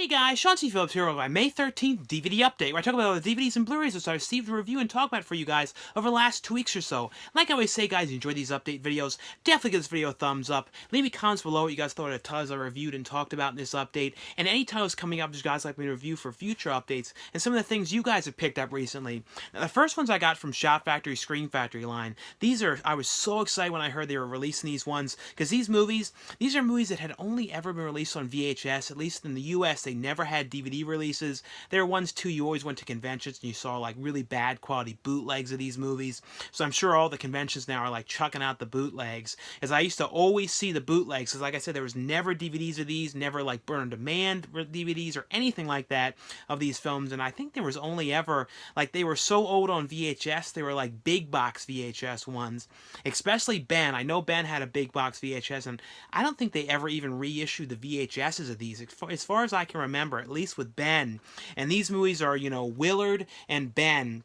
Hey guys, Sean C. Phillips here with my May 13th DVD update, where I talk about all the DVDs and Blu-rays that I received to review and talk about for you guys over the last 2 weeks or so. Like I always say, guys, you enjoy these update videos, definitely give this video a thumbs up. Leave me comments below what you guys thought of the titles I reviewed and talked about in this update, and any titles coming up that you guys like me to review for future updates, and some of the things you guys have picked up recently. Now, the first ones I got from Shout Factory, Screen Factory line. I was so excited when I heard they were releasing these ones, because these are movies that had only ever been released on VHS, at least in the US. They never had DVD releases. There are ones too, you always went to conventions and you saw like really bad quality bootlegs of these movies. So I'm sure all the conventions now are like chucking out the bootlegs, as I used to always see the bootlegs, because like I said, there was never DVDs of these, never like burn on demand DVDs or anything like that of these films. And I think there was only ever, like, they were so old on VHS, they were like big box VHS ones, especially Ben. I know Ben had a big box VHS, and I don't think they ever even reissued the VHSs of these, as far as I can remember, at least with Ben. And these movies are, you know, Willard and Ben.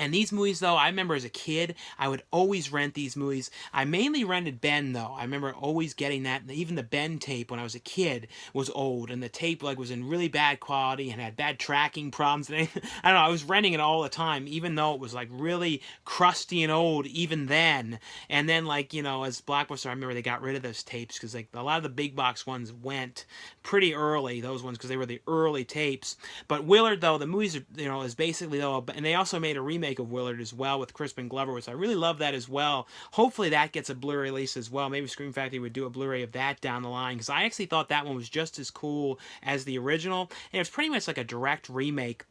And these movies, though, I remember as a kid, I would always rent these movies. I mainly rented Ben, though. I remember always getting that. Even the Ben tape when I was a kid was old, and the tape like was in really bad quality and had bad tracking problems. And I don't know, I was renting it all the time, even though it was like really crusty and old even then. And then, like, you know, as Blockbuster, I remember they got rid of those tapes because like a lot of the big box ones went pretty early, those ones, because they were the early tapes. But Willard, though, the movies are, you know, is basically, though, and they also made a remake of Willard as well with Crispin Glover, which I really love that as well. Hopefully that gets a Blu-ray release as well. Maybe Screen Factory would do a Blu-ray of that down the line, because I actually thought that one was just as cool as the original, and it was pretty much like a direct remake.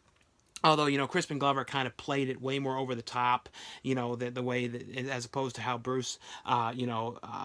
Although, you know, Crispin Glover kind of played it way more over the top, you know, the way that, as opposed to how Bruce,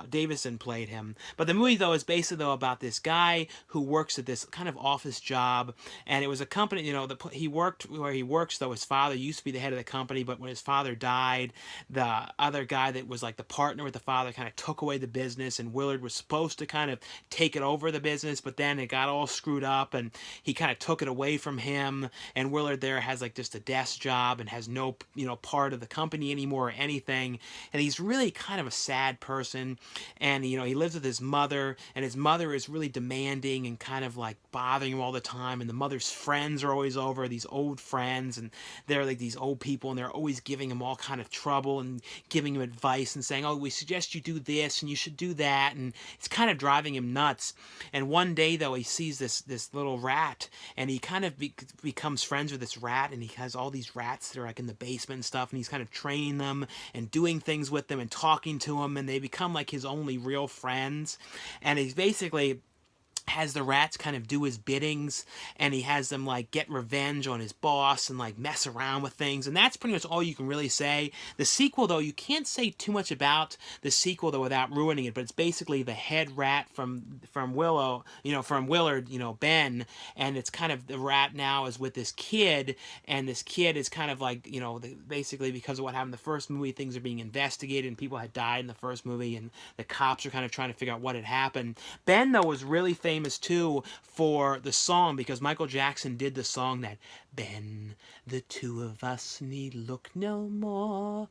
Davison played him. But the movie, though, is basically, though, about this guy who works at this kind of office job, and it was a company, you know, he worked where he works, though. His father used to be the head of the company, but when his father died, the other guy that was like the partner with the father kind of took away the business, and Willard was supposed to kind of take it over the business, but then it got all screwed up, and he kind of took it away from him, and Willard there has like just a desk job and has no, you know, part of the company anymore or anything, and he's really kind of a sad person. And, you know, he lives with his mother, and his mother is really demanding and kind of like bothering him all the time, and the mother's friends are always over, these old friends, and they're like these old people, and they're always giving him all kind of trouble and giving him advice and saying, oh, we suggest you do this and you should do that, and it's kind of driving him nuts. And one day, though, he sees this little rat, and he kind of becomes friends with this rat, and he has all these rats that are like in the basement and stuff, and he's kind of training them and doing things with them and talking to them, and they become like his only real friends. And he's basically has the rats kind of do his biddings, and he has them like get revenge on his boss and like mess around with things, and that's pretty much all you can really say. The sequel, though, you can't say too much about the sequel, though, without ruining it, but it's basically the head rat from Willard, you know, Ben, and it's kind of the rat now is with this kid, and this kid is kind of like, you know, basically because of what happened in the first movie, things are being investigated, and people had died in the first movie, and the cops are kind of trying to figure out what had happened. Ben, though, was really famous too for the song, because Michael Jackson did the song that Ben, the two of us need look no more,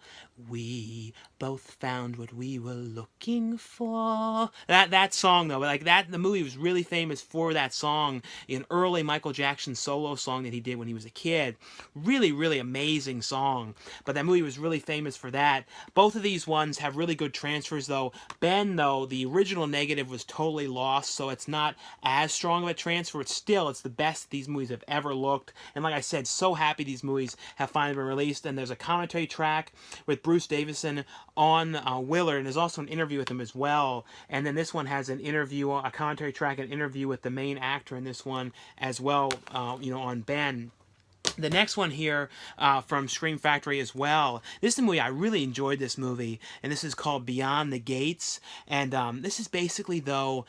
we both found what we were looking for. That song, though, like that, the movie was really famous for that song, an early Michael Jackson solo song that he did when he was a kid. Really, really amazing song, but that movie was really famous for that. Both of these ones have really good transfers, though. Ben, though, the original negative was totally lost, so it's not as strong of a transfer. It's the best these movies have ever looked, and like I said, so happy these movies have finally been released. And there's a commentary track with Bruce Davison on Willard, and there's also an interview with him as well. And then this one has an interview, a commentary track, an interview with the main actor in this one as well, you know, on Ben. The next one here from Scream Factory as well. This is a movie, I really enjoyed this movie, and this is called Beyond the Gates. And this is basically, though,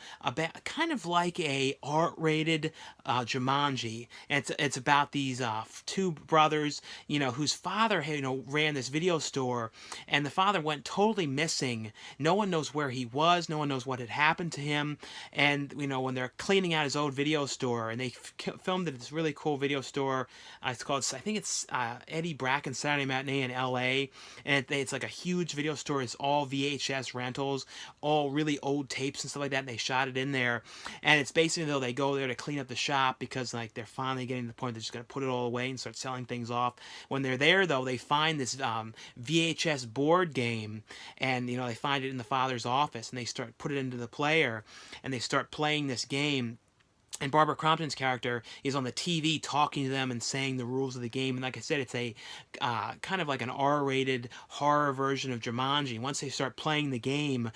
kind of like a R-rated Jumanji. And it's about these two brothers, you know, whose father, you know, ran this video store, and the father went totally missing. No one knows where he was. No one knows what had happened to him. And, you know, when they're cleaning out his old video store, and they filmed at this really cool video store It's called, I think it's Eddie Bracken's Saturday Matinee in L.A. And it's like a huge video store. It's all VHS rentals, all really old tapes and stuff like that. And they shot it in there. And it's basically, though, they go there to clean up the shop because like they're finally getting to the point they're just going to put it all away and start selling things off. When they're there, though, they find this VHS board game, and they find it in the father's office, and they put it into the player, and they start playing this game. And Barbara Crampton's character is on the TV talking to them and saying the rules of the game. And like I said, it's a kind of like an R-rated horror version of Jumanji. Once they start playing the game,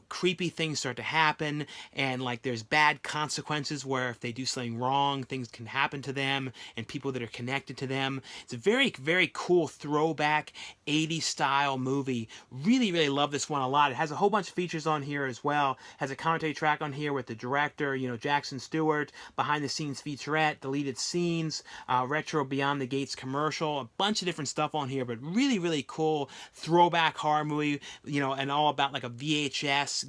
creepy things start to happen. And like there's bad consequences where if they do something wrong, things can happen to them and people that are connected to them. It's a very, very cool throwback 80s style movie. Really, really love this one a lot. It has a whole bunch of features on here as well. It has a commentary track on here with the director, Jackson Stewart. Behind-the-scenes featurette, deleted scenes, retro Beyond the Gates commercial, a bunch of different stuff on here, but really, really cool throwback horror movie, and all about like a VHS,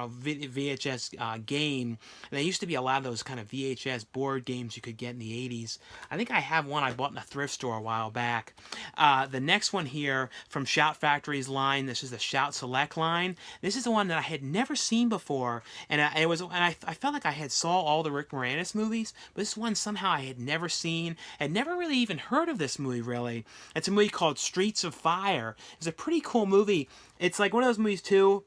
VHS game. And there used to be a lot of those kind of VHS board games you could get in the 80s. I think I have one I bought in a thrift store a while back. The next one here from Shout Factory's line, this is the Shout Select line. This is the one that I had never seen before, and I felt like I had saw all the Rick Moranis movies, but this one somehow I had never seen, and never really even heard of this movie, really. It's a movie called Streets of Fire. It's a pretty cool movie. It's like one of those movies, too,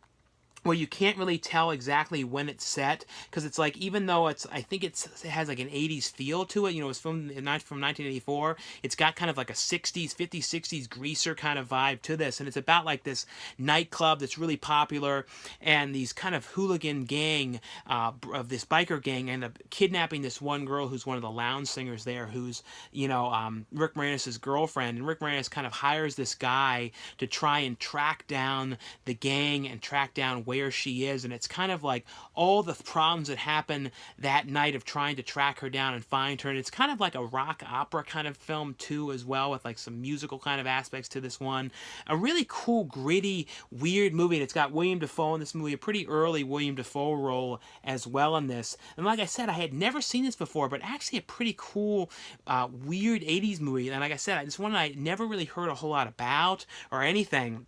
where you can't really tell exactly when it's set, because it's like, even though I think it has like an 80s feel to it, it's from 1984, it's got kind of like a 50s, 60s greaser kind of vibe to this, and it's about like this nightclub that's really popular, and these kind of hooligan gang of this biker gang end up kidnapping this one girl who's one of the lounge singers there, who's, Rick Moranis' girlfriend, and Rick Moranis kind of hires this guy to try and track down the gang and track down where she is, and it's kind of like all the problems that happen that night of trying to track her down and find her, and it's kind of like a rock opera kind of film too as well, with like some musical kind of aspects to this one. A really cool, gritty, weird movie, and it's got William Dafoe in this movie, a pretty early William Dafoe role as well in this. And like I said, I had never seen this before, but actually a pretty cool, weird 80s movie, and like I said, it's one I never really heard a whole lot about or anything.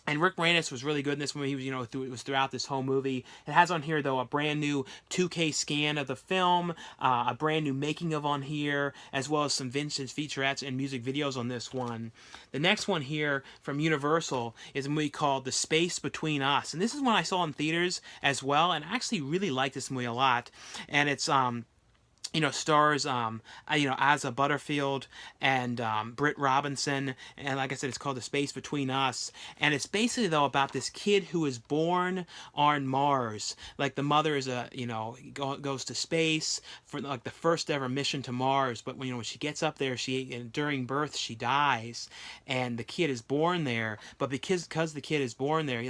And Rick Moranis was really good in this movie. He was, it was throughout this whole movie. It has on here, though, a brand new 2K scan of the film, a brand new making of on here, as well as some vintage featurettes and music videos on this one. The next one here from Universal is a movie called The Space Between Us. And this is one I saw in theaters as well, and I actually really like this movie a lot. And it's stars, Asa Butterfield and Britt Robinson, and like I said, it's called The Space Between Us, and it's basically, though, about this kid who is born on Mars. Like, the mother is goes to space for like the first ever mission to Mars, but when she gets up there, during birth she dies, and the kid is born there, but because the kid is born there,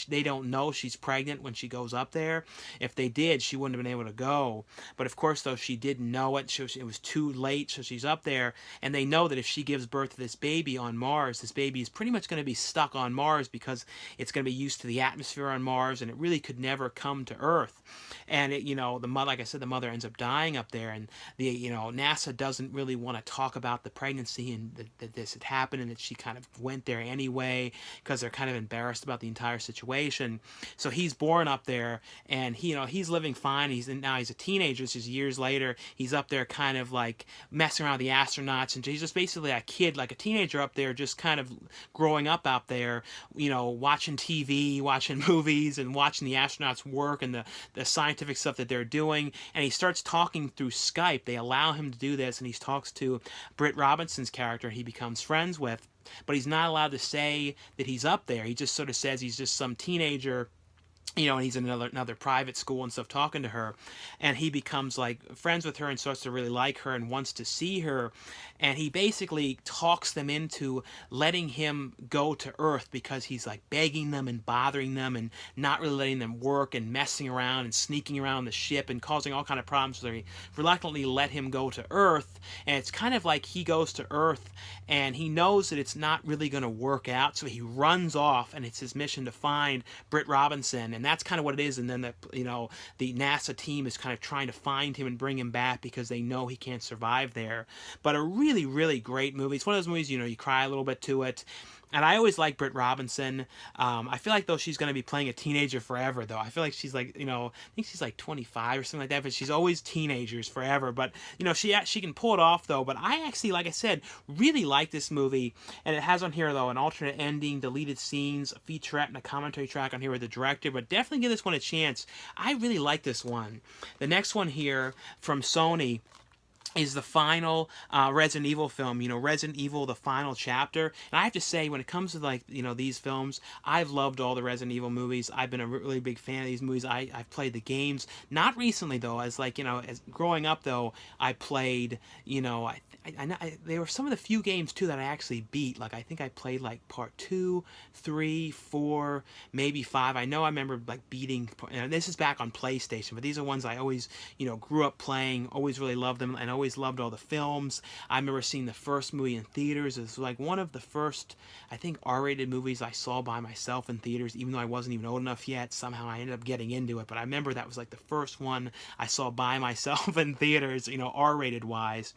they don't know she's pregnant when she goes up there. If they did, she wouldn't have been able to go, but of course, though, she didn't know it, so it was too late, so she's up there, and they know that if she gives birth to this baby on Mars, this baby is pretty much going to be stuck on Mars because it's going to be used to the atmosphere on Mars, and it really could never come to Earth. And the mother, like I said, the mother ends up dying up there, and NASA doesn't really want to talk about the pregnancy and that this had happened, and that she kind of went there anyway because they're kind of embarrassed about the entire situation. So he's born up there, and he's living fine. Now he's a teenager. This is years later. He's up there kind of like messing around with the astronauts, and he's just basically a kid, like a teenager up there, just kind of growing up out there, watching TV, watching movies, and watching the astronauts work and the scientific stuff that they're doing. And he starts talking through Skype. They allow him to do this, and he talks to Britt Robinson's character he becomes friends with, but he's not allowed to say that he's up there. He just sort of says he's just some teenager, and he's in another private school and stuff talking to her, and he becomes like friends with her and starts to really like her and wants to see her, and he basically talks them into letting him go to Earth because he's like begging them and bothering them and not really letting them work and messing around and sneaking around the ship and causing all kind of problems, so they reluctantly let him go to Earth. And it's kind of like he goes to Earth and he knows that it's not really going to work out, so he runs off, and it's his mission to find Britt Robinson Glen, and that's kind of what it is. And then the NASA team is kind of trying to find him and bring him back because they know he can't survive there. But a really, really great movie. It's one of those movies, you cry a little bit to it. And I always like Britt Robinson. I feel like, though, she's going to be playing a teenager forever, though. I feel like she's like, I think she's like 25 or something like that, but she's always teenagers forever. But, she can pull it off, though. But I actually, like I said, really like this movie. And it has on here, though, an alternate ending, deleted scenes, a featurette, and a commentary track on here with the director. But definitely give this one a chance. I really like this one. The next one here from Sony is the final Resident Evil film, Resident Evil, the final chapter. And I have to say, when it comes to, these films, I've loved all the Resident Evil movies. I've been a really big fan of these movies. I've played the games. Not recently, though, as growing up, though, I played, there were some of the few games, too, that I actually beat. Like, I think I played, part 2, 3, 4, maybe 5. I remember, beating, and this is back on PlayStation, but these are ones I always, grew up playing, always really loved them, and always loved all the films. I remember seeing the first movie in theaters. It was one of the first, I think, R-rated movies I saw by myself in theaters, even though I wasn't even old enough yet. Somehow I ended up getting into it, but I remember that was the first one I saw by myself in theaters, R-rated wise.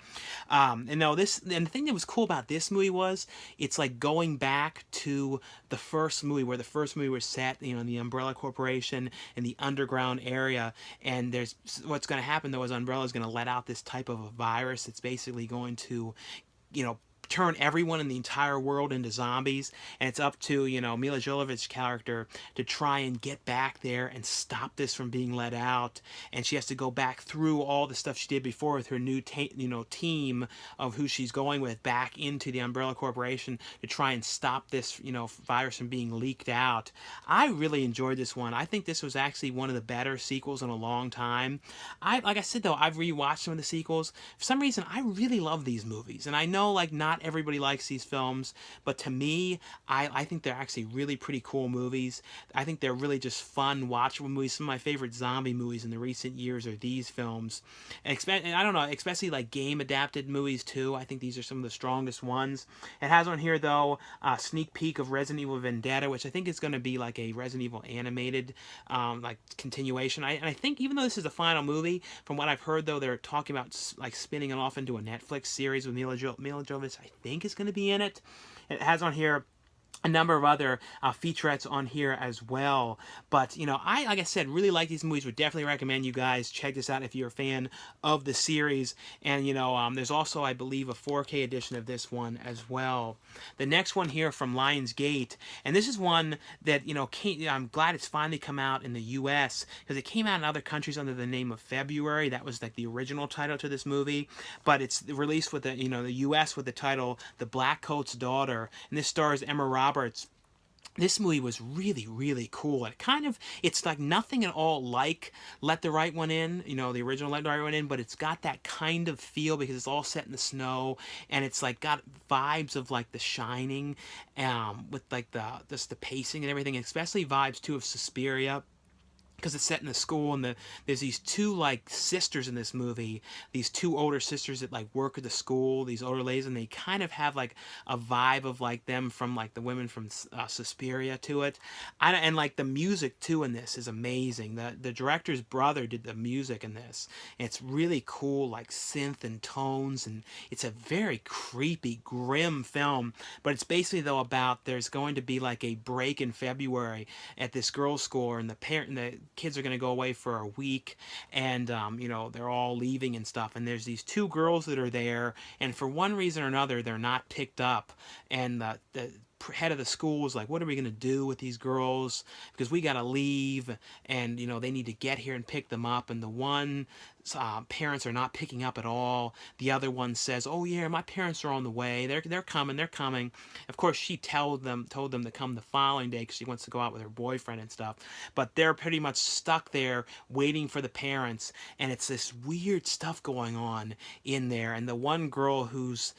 And the thing that was cool about this movie was it's going back to the first movie, where the first movie was set, in the Umbrella Corporation in the underground area. And there's what's going to happen, though, is Umbrella's going to let out this type of a virus. It's basically going to, turn everyone in the entire world into zombies, and it's up to Milla Jovovich's character to try and get back there and stop this from being let out. And she has to go back through all the stuff she did before with her new team of who she's going with back into the Umbrella Corporation to try and stop this virus from being leaked out. I really enjoyed this one. I think this was actually one of the better sequels in a long time. Like I said, though, I've rewatched some of the sequels. For some reason, I really love these movies, and I know not everybody likes these films, but to me, I think they're actually really pretty cool movies. I think they're really just fun, watchable movies. Some of my favorite zombie movies in the recent years are these films. And I don't know, especially game-adapted movies, too. I think these are some of the strongest ones. It has on here, though, a sneak peek of Resident Evil Vendetta, which I think is going to be a Resident Evil animated continuation. And I think even though this is the final movie, from what I've heard, though, they're talking about spinning it off into a Netflix series with Milla Jovovich, I think, is going to be in it. It has on here a number of other featurettes on here as well. But, I, like I said, really like these movies. Would definitely recommend you guys check this out if you're a fan of the series. And, there's also, I believe, a 4K edition of this one as well. The next one here from Lionsgate, and this is one that, I'm glad it's finally come out in the U.S. because it came out in other countries under the name of February. That was the original title to this movie. But it's released with the U.S. with the title The Black Coat's Daughter. And this stars Emma Roberts. This movie was really, really cool. It's nothing at all like Let the Right One In, the original Let the Right One In, but it's got that kind of feel because it's all set in the snow, and it's got vibes of The Shining, with the pacing and everything, especially vibes too of Suspiria. Because it's set in the school, and there's these two sisters in this movie, these two older sisters that work at the school, these older ladies, and they kind of have a vibe of them from the women from Suspiria to it. And the music too in this is amazing. The director's brother did the music in this, and it's really cool, synth and tones, and it's a very creepy, grim film. But it's basically, though, about there's going to be a break in February at this girls' school, and the kids are going to go away for a week, and they're all leaving and stuff, and there's these two girls that are there, and for one reason or another they're not picked up, and the head of the school is what are we going to do with these girls, because we got to leave, and they need to get here and pick them up. And the one parents are not picking up at all. The other one says, oh yeah, my parents are on the way, they're coming. Of course, she told them to come the following day because she wants to go out with her boyfriend and stuff, but they're pretty much stuck there waiting for the parents, and it's this weird stuff going on in there. And the one girl whose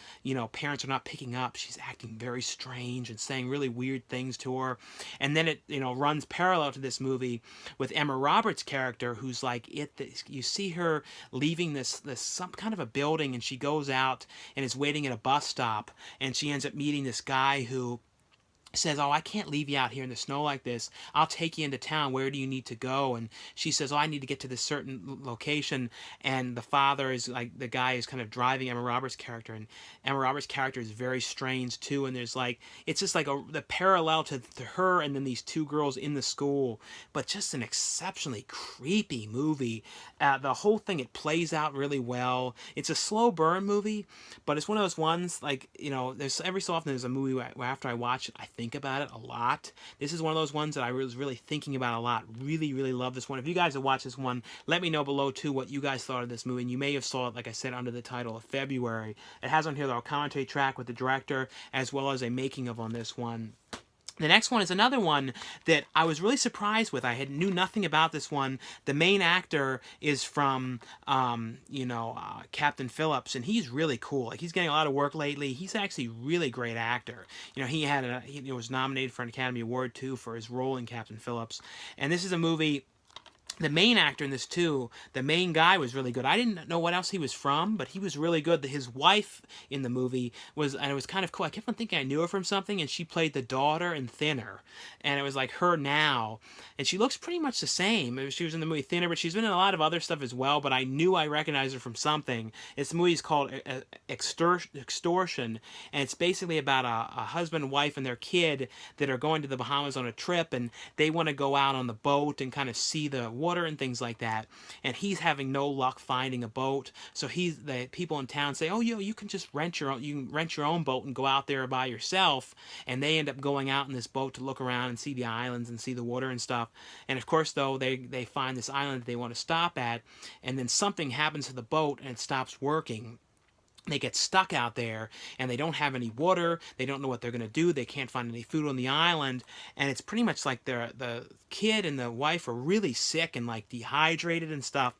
parents are not picking up, she's acting very strange and saying really weird things to her. And then it runs parallel to this movie with Emma Roberts' character, who's you see her leaving this some kind of a building, and she goes out and is waiting at a bus stop, and she ends up meeting this guy who says, "Oh, I can't leave you out here in the snow like this. I'll take you into town. Where do you need to go?" And she says, "Oh, I need to get to this certain location." And the father is like, the guy is kind of driving Emma Roberts' character, and Emma Roberts' character is very strange too. And there's like, it's just like the parallel to her and then these two girls in the school, but just an exceptionally creepy movie. The whole thing, it plays out really well. It's a slow burn movie, but it's one of those ones, like, there's every so often there's a movie where after I watch it, I think about it a lot. This is one of those ones that I was really thinking about a lot. Really, really love this one. If you guys have watched this one, let me know below too what you guys thought of this movie. And you may have saw it, like I said, under the title of February. It has on here the commentary track with the director, as well as a making of on this one. The next one is another one that I was really surprised with. I knew nothing about this one. The main actor is from, Captain Phillips, and he's really cool. Like, he's getting a lot of work lately. He's actually a really great actor. He was nominated for an Academy Award too for his role in Captain Phillips. And this is a movie. The main actor in this too, the main guy, was really good. I didn't know what else he was from, but he was really good. His wife in the movie and it was kind of cool. I kept on thinking I knew her from something, and she played the daughter in Thinner, and it was like her now, and she looks pretty much the same. She was in the movie Thinner, but she's been in a lot of other stuff as well. But I knew I recognized her from something. This movie is called Extortion, and it's basically about a husband and wife and their kid that are going to the Bahamas on a trip, and they want to go out on the boat and kind of see the water and things like that, and he's having no luck finding a boat. So the people in town say, "Oh, you can just rent your own boat and go out there by yourself." And they end up going out in this boat to look around and see the islands and see the water and stuff. And of course, though, they find this island that they want to stop at, and then something happens to the boat and it stops working. They get stuck out there, and they don't have any water. They don't know what they're going to do. They can't find any food on the island, and it's pretty much like the kid and the wife are really sick and like dehydrated and stuff.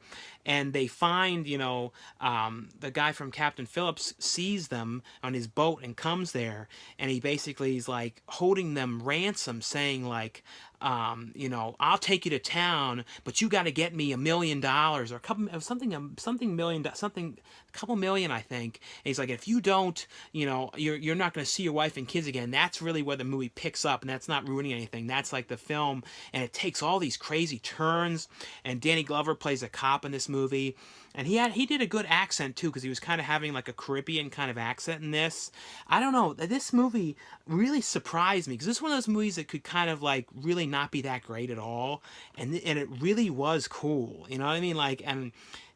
And they find, the guy from Captain Phillips sees them on his boat and comes there, and he basically is like holding them ransom, saying like, I'll take you to town, but you got to get me $1 million or a couple million, I think. And he's like, if you don't, you're not going to see your wife and kids again. That's really where the movie picks up, and that's not ruining anything. That's like the film, and it takes all these crazy turns. And Danny Glover plays a cop in this movie, and he did a good accent too, because he was kind of having like a Caribbean kind of accent in this. I don't know, this movie really surprised me, because this is one of those movies that could kind of like really not be that great at all, and it really was cool. You know what I mean? Like, and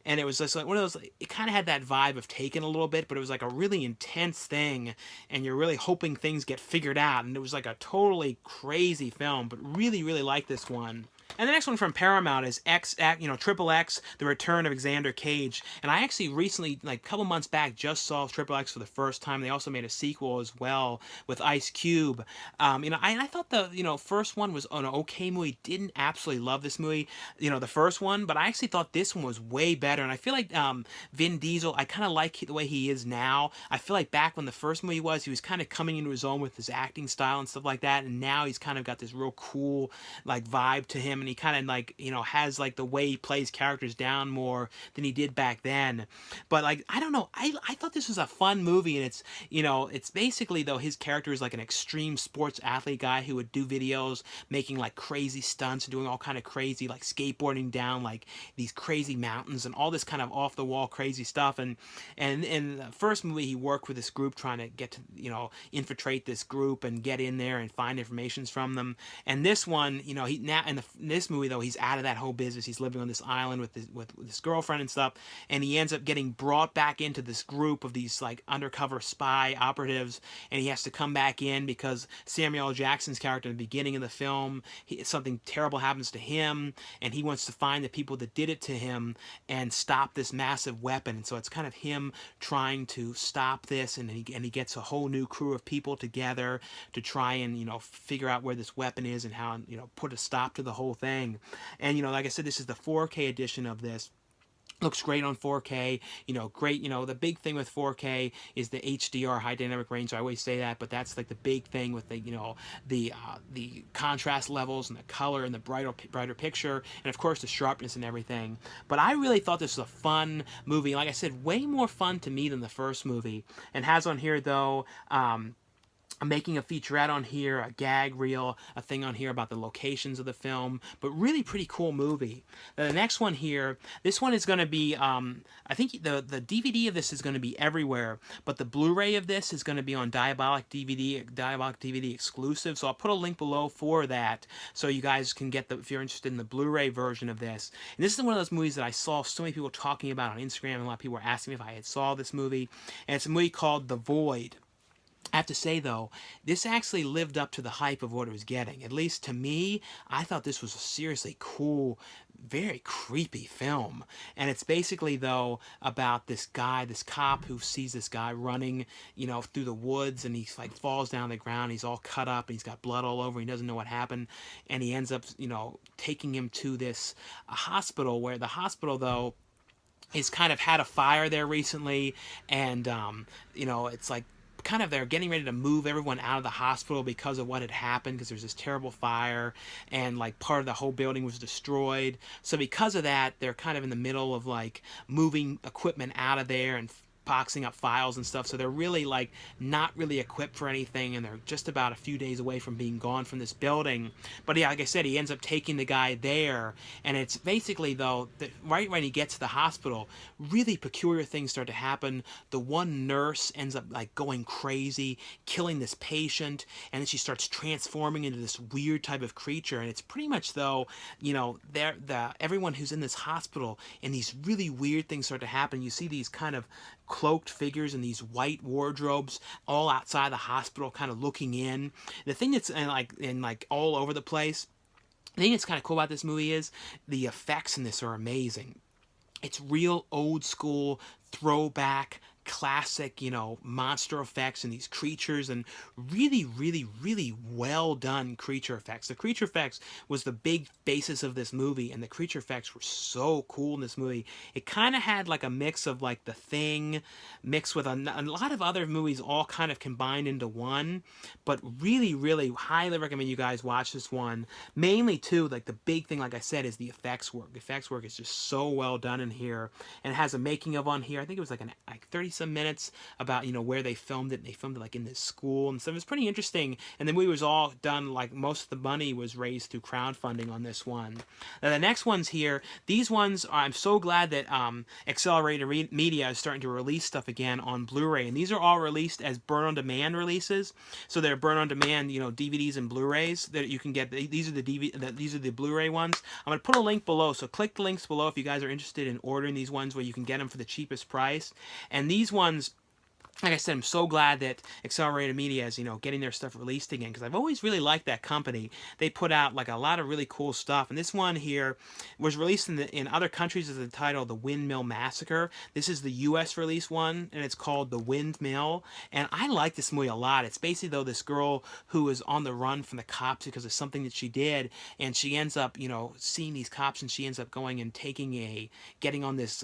it was just like one of those, it kind of had that vibe of Taken a little bit, but it was like a really intense thing, and you're really hoping things get figured out, and it was like a totally crazy film, but really, really like this one. And the next one from Paramount is Triple X, The Return of Xander Cage. And I actually recently, like a couple months back, just saw Triple X for the first time. They also made a sequel as well with Ice Cube. I thought the first one was an okay movie. Didn't absolutely love this movie, the first one, but I actually thought this one was way better. And I feel like Vin Diesel, I kind of like the way he is now. I feel like back when the first movie he was kind of coming into his own with his acting style and stuff like that. And now he's kind of got this real cool like vibe to him, and he kind of like has like the way he plays characters down more than he did back then. But like, I don't know, I thought this was a fun movie, and it's basically, though, his character is like an extreme sports athlete guy who would do videos making like crazy stunts and doing all kind of crazy, like skateboarding down like these crazy mountains and all this kind of off the wall crazy stuff. And in the first movie, he worked with this group trying to get to infiltrate this group and get in there and find information from them. And this one, he now in this movie, though, he's out of that whole business. He's living on this island with this girlfriend and stuff, and he ends up getting brought back into this group of these like undercover spy operatives, and he has to come back in because Samuel L. Jackson's character in the beginning of the film, something terrible happens to him, and he wants to find the people that did it to him and stop this massive weapon. And so it's kind of him trying to stop this, and he gets a whole new crew of people together to try and figure out where this weapon is and how put a stop to the whole thing. And like I said, this is the 4K edition of this. Looks great on 4K, great, the big thing with 4K is the HDR, high dynamic range. I always say that, but that's like the big thing with the contrast levels and the color and the brighter picture, and of course the sharpness and everything. But I really thought this was a fun movie. Like I said, way more fun to me than the first movie, and has on here, though, I'm making a featurette on here, a gag reel, a thing on here about the locations of the film, but really pretty cool movie. The next one here, this one is going to be, I think the DVD of this is going to be everywhere, but the Blu-ray of this is going to be on Diabolic DVD exclusive, so I'll put a link below for that, so you guys can get if you're interested in the Blu-ray version of this. And this is one of those movies that I saw so many people talking about on Instagram, and a lot of people were asking me if I had saw this movie, and it's a movie called The Void. I have to say, though, this actually lived up to the hype of what it was getting. At least to me, I thought this was a seriously cool, very creepy film. And it's basically, though, about this guy, this cop who sees this guy running, through the woods, and he like falls down the ground. He's all cut up, and he's got blood all over. He doesn't know what happened, and he ends up, taking him to this hospital, where the hospital, though, is kind of had a fire there recently, and it's like kind of they're getting ready to move everyone out of the hospital because of what had happened, because there's this terrible fire, and like part of the whole building was destroyed. So because of that, they're kind of in the middle of like moving equipment out of there and boxing up files and stuff, so they're really like not really equipped for anything, and they're just about a few days away from being gone from this building. But yeah, like I said, he ends up taking the guy there, and it's basically, though, that right when he gets to the hospital, really peculiar things start to happen. The one nurse ends up like going crazy, killing this patient, and then she starts transforming into this weird type of creature. And it's pretty much, though, everyone who's in this hospital, and these really weird things start to happen. You see these kind of cloaked figures in these white wardrobes all outside the hospital, kind of looking in. The thing that's like all over the place, the thing that's kind of cool about this movie is the effects in this are amazing. It's real old school throwback classic, monster effects and these creatures, and really, really, really well done creature effects. The creature effects was the big basis of this movie, and the creature effects were so cool in this movie. It kind of had like a mix of like The Thing mixed with a lot of other movies all kind of combined into one, but really, really highly recommend you guys watch this one. Mainly too, like the big thing, like I said, is the effects work. The effects work is just so well done in here, and it has a making of on here. I think it was like 30 some minutes about where they filmed it. They filmed it like in this school and stuff. It was pretty interesting, and the movie was all done, like most of the money was raised through crowdfunding on this one. Now the next ones here, these ones, I'm so glad that Accelerator Media is starting to release stuff again on Blu-ray, and these are all released as burn-on-demand releases. So they're burn-on-demand, DVDs and Blu-rays that you can get. These are the Blu-ray ones. I'm going to put a link below, so click the links below if you guys are interested in ordering these ones, where you can get them for the cheapest price. And these ones, like I said, I'm so glad that Accelerated Media is, getting their stuff released again, because I've always really liked that company. They put out like a lot of really cool stuff, and this one here was released in other countries as the title The Windmill Massacre. This is the U.S. release one, and it's called The Windmill, and I like this movie a lot. It's basically, though, this girl who is on the run from the cops because of something that she did, and she ends up, seeing these cops, and she ends up going and getting on this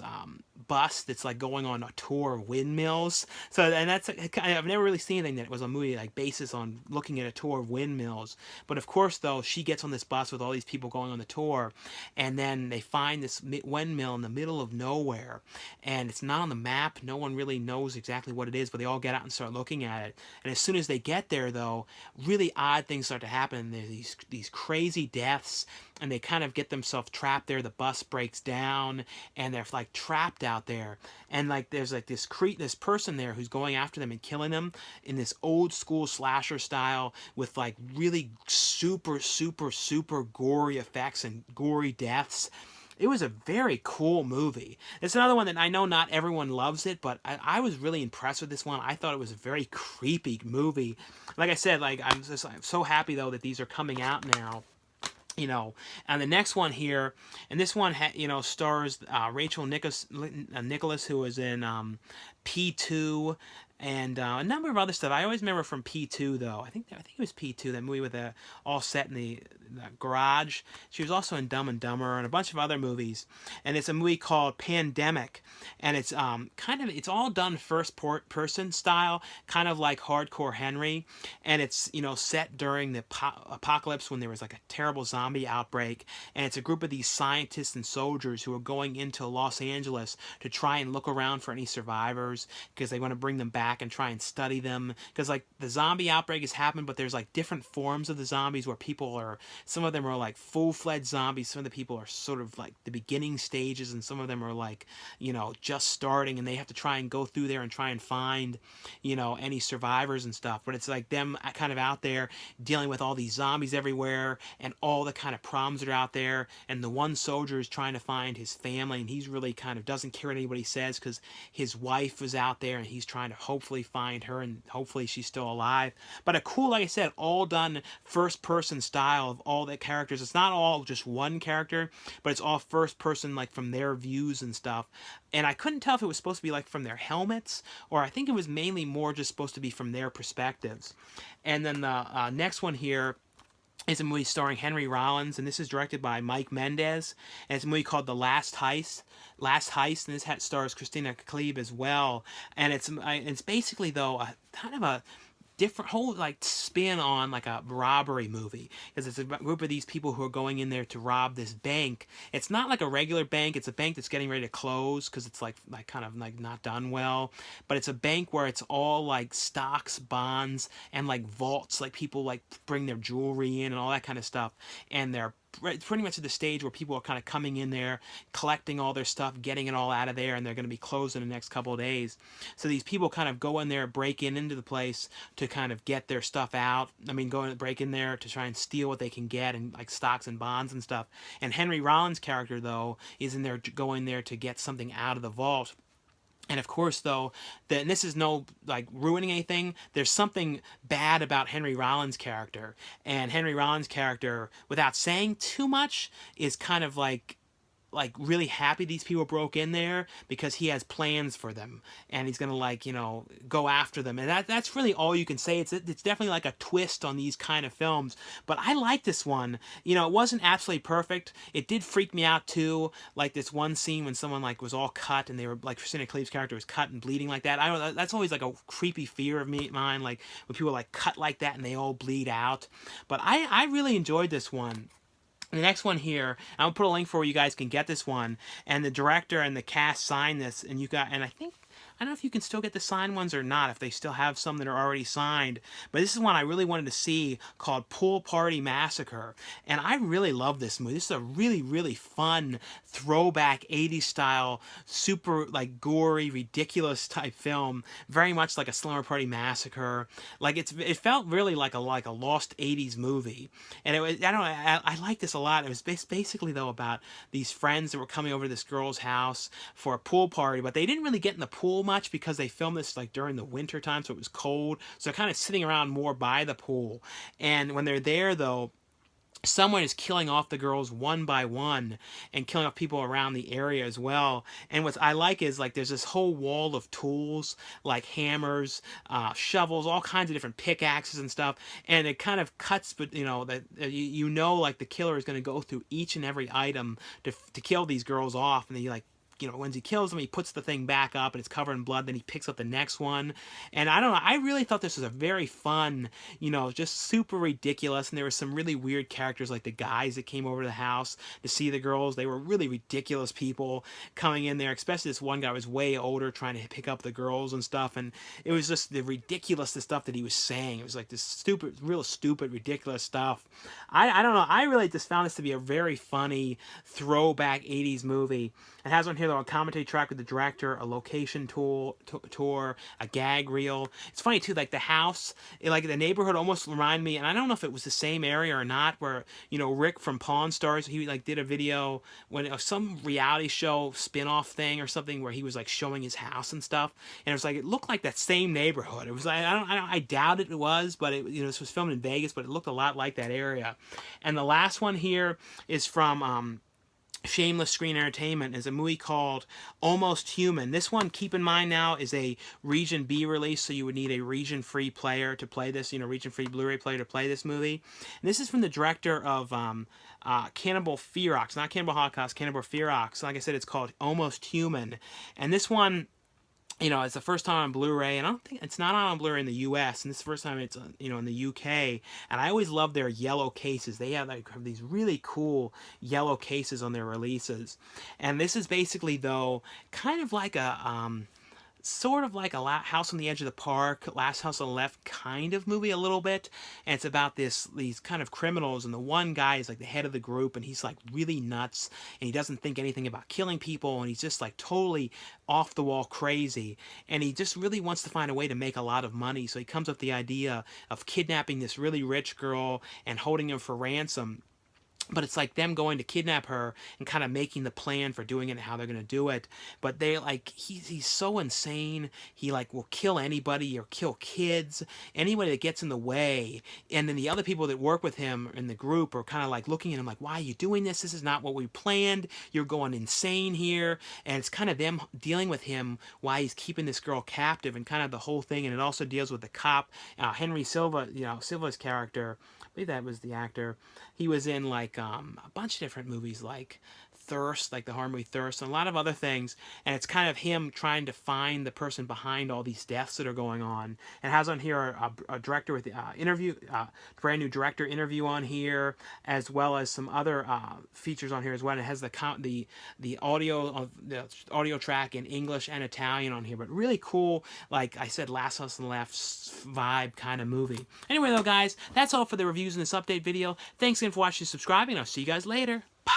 bus that's like going on a tour of windmills. So, and that's I've never really seen anything that was a movie like basis on looking at a tour of windmills. But of course, though, she gets on this bus with all these people going on the tour, and then they find this windmill in the middle of nowhere, and it's not on the map. No one really knows exactly what it is, but they all get out and start looking at it. And as soon as they get there, though, really odd things start to happen. There's these crazy deaths, and they kind of get themselves trapped there. The bus breaks down, and they're like trapped out there. And like there's like this person there who's going after them and killing them in this old school slasher style with like really super, super, super gory effects and gory deaths. It was a very cool movie. It's another one that I know not everyone loves it, but I was really impressed with this one. I thought it was a very creepy movie. Like I said, like I'm so happy, though, that these are coming out now. And the next one here, and this one, stars Rachel Nicholas, who was in P2 and a number of other stuff. I always remember from P2, though. I think it was P2, that movie with all set in the garage. She was also in Dumb and Dumber and a bunch of other movies. And it's a movie called Pandemic, and it's it's all done first person style, kind of like Hardcore Henry, and it's set during the apocalypse when there was like a terrible zombie outbreak, and it's a group of these scientists and soldiers who are going into Los Angeles to try and look around for any survivors because they want to bring them back back and try and study them, because like the zombie outbreak has happened, but there's like different forms of the zombies where people are, some of them are like full-fledged zombies, some of the people are sort of like the beginning stages, and some of them are like, you know, just starting, and they have to try and go through there and try and find, you know, any survivors and stuff. But it's like them kind of out there dealing with all these zombies everywhere and all the kind of problems that are out there, and the one soldier is trying to find his family, and he's really kind of doesn't care what anybody says because his wife was out there, and he's trying to hopefully find her, and hopefully she's still alive. But a cool, like I said, all done first person style of all the characters. It's not all just one character, but it's all first person, like from their views and stuff. And I couldn't tell if it was supposed to be like from their helmets, or I think it was mainly more just supposed to be from their perspectives. And then the next one here is a movie starring Henry Rollins, and this is directed by Mike Mendez, and it's a movie called The Last Heist. And this stars Christina Klebe as well. And it's basically, though, a kind of a different whole like spin on like a robbery movie, because it's a group of these people who are going in there to rob this bank. It's not like a regular bank, it's a bank that's getting ready to close because it's like kind of like not done well, but it's a bank where it's all like stocks, bonds, and like vaults, like people like bring their jewelry in and all that kind of stuff, and they're pretty much at the stage where people are kind of coming in there, collecting all their stuff, getting it all out of there, and they're going to be closed in the next couple of days. So these people kind of go in there, break into the place to kind of get their stuff out. I mean, break in there to try and steal what they can get, and like stocks and bonds and stuff. And Henry Rollins' character, though, is in there going there to get something out of the vault. And of course, though, and this is no like ruining anything, there's something bad about Henry Rollins' character. And Henry Rollins' character, without saying too much, is kind of like really happy these people broke in there because he has plans for them, and he's gonna like, you know, go after them. And that's really all you can say. It's definitely like a twist on these kind of films. But I like this one. You know, it wasn't absolutely perfect. It did freak me out too. Like this one scene when someone like was all cut, and they were like, Christina Klebe's character was cut and bleeding like that. I don't know. That's always like a creepy fear of mine. Like when people like cut like that and they all bleed out. But I really enjoyed this one. The next one here, I'll put a link for where you guys can get this one, and the director and the cast signed this, and I don't know if you can still get the signed ones or not, if they still have some that are already signed, but this is one I really wanted to see, called Pool Party Massacre, and I really love this movie. This is a really, really fun, throwback 80s style, super, like, gory, ridiculous type film, very much like a Slumber Party Massacre. Like, it felt really like a lost 80s movie, and I like this a lot. It was basically, though, about these friends that were coming over to this girl's house for a pool party, but they didn't really get in the pool much because they filmed this like during the winter time, so it was cold, so they're kind of sitting around more by the pool. And when they're there, though, someone is killing off the girls one by one and killing off people around the area as well. And what I like is like there's this whole wall of tools like hammers, shovels, all kinds of different pickaxes and stuff, and it kind of cuts, but you know that like the killer is going to go through each and every item to kill these girls off, and they like, you know, once he kills them, he puts the thing back up and it's covered in blood. Then he picks up the next one. And I don't know, I really thought this was a very fun, you know, just super ridiculous. And there were some really weird characters, like the guys that came over to the house to see the girls. They were really ridiculous people coming in there, especially this one guy was way older trying to pick up the girls and stuff. And it was just the ridiculous stuff that he was saying. It was like this real stupid, ridiculous stuff. I don't know, I really just found this to be a very funny throwback 80s movie. It has on here, though, a commentary track with the director, a location tour, a gag reel. It's funny, too, like the house, like the neighborhood almost reminded me, and I don't know if it was the same area or not, where, you know, Rick from Pawn Stars, he like did a video when some reality show spin-off thing or something where he was like showing his house and stuff, and it was like, it looked like that same neighborhood. It was like, I doubt it was, but it, you know, this was filmed in Vegas, but it looked a lot like that area. And the last one here is from Shameless Screen Entertainment, is a movie called Almost Human. This one, keep in mind now, is a Region B release, so you would need a region-free player to play this, you know, region-free Blu-ray player to play this movie. And this is from the director of Cannibal Ferox, not Cannibal Holocaust, Cannibal Ferox. Like I said, it's called Almost Human. And this one, you know, it's the first time on Blu-ray, and I don't think it's not on Blu-ray in the U.S., and this is the first time it's, you know, in the U.K., and I always love their yellow cases. They have like these really cool yellow cases on their releases, and this is basically, though, kind of like a sort of like a House on the Edge of the Park, Last House on the Left kind of movie a little bit. And it's about these kind of criminals, and the one guy is like the head of the group, and he's like really nuts, and he doesn't think anything about killing people, and he's just like totally off the wall crazy, and he just really wants to find a way to make a lot of money. So he comes up with the idea of kidnapping this really rich girl and holding her for ransom. But it's like them going to kidnap her and kind of making the plan for doing it and how they're going to do it. But they like, he's so insane. He like will kill anybody or kill kids, anybody that gets in the way. And then the other people that work with him in the group are kind of like looking at him like, why are you doing this? This is not what we planned. You're going insane here. And it's kind of them dealing with him why he's keeping this girl captive and kind of the whole thing. And it also deals with the cop, Henry Silva, Silva's character. I believe that was the actor. He was in like a bunch of different movies like Thirst, like the horror movie Thirst, and a lot of other things. And it's kind of him trying to find the person behind all these deaths that are going on. And has on here a director with brand new director interview on here, as well as some other features on here as well. And it has the audio track in English and Italian on here. But really cool, like I said, Last House on the Left vibe kind of movie. Anyway, though, guys, that's all for the reviews in this update video. Thanks again for watching and subscribing. I'll see you guys later. Bye.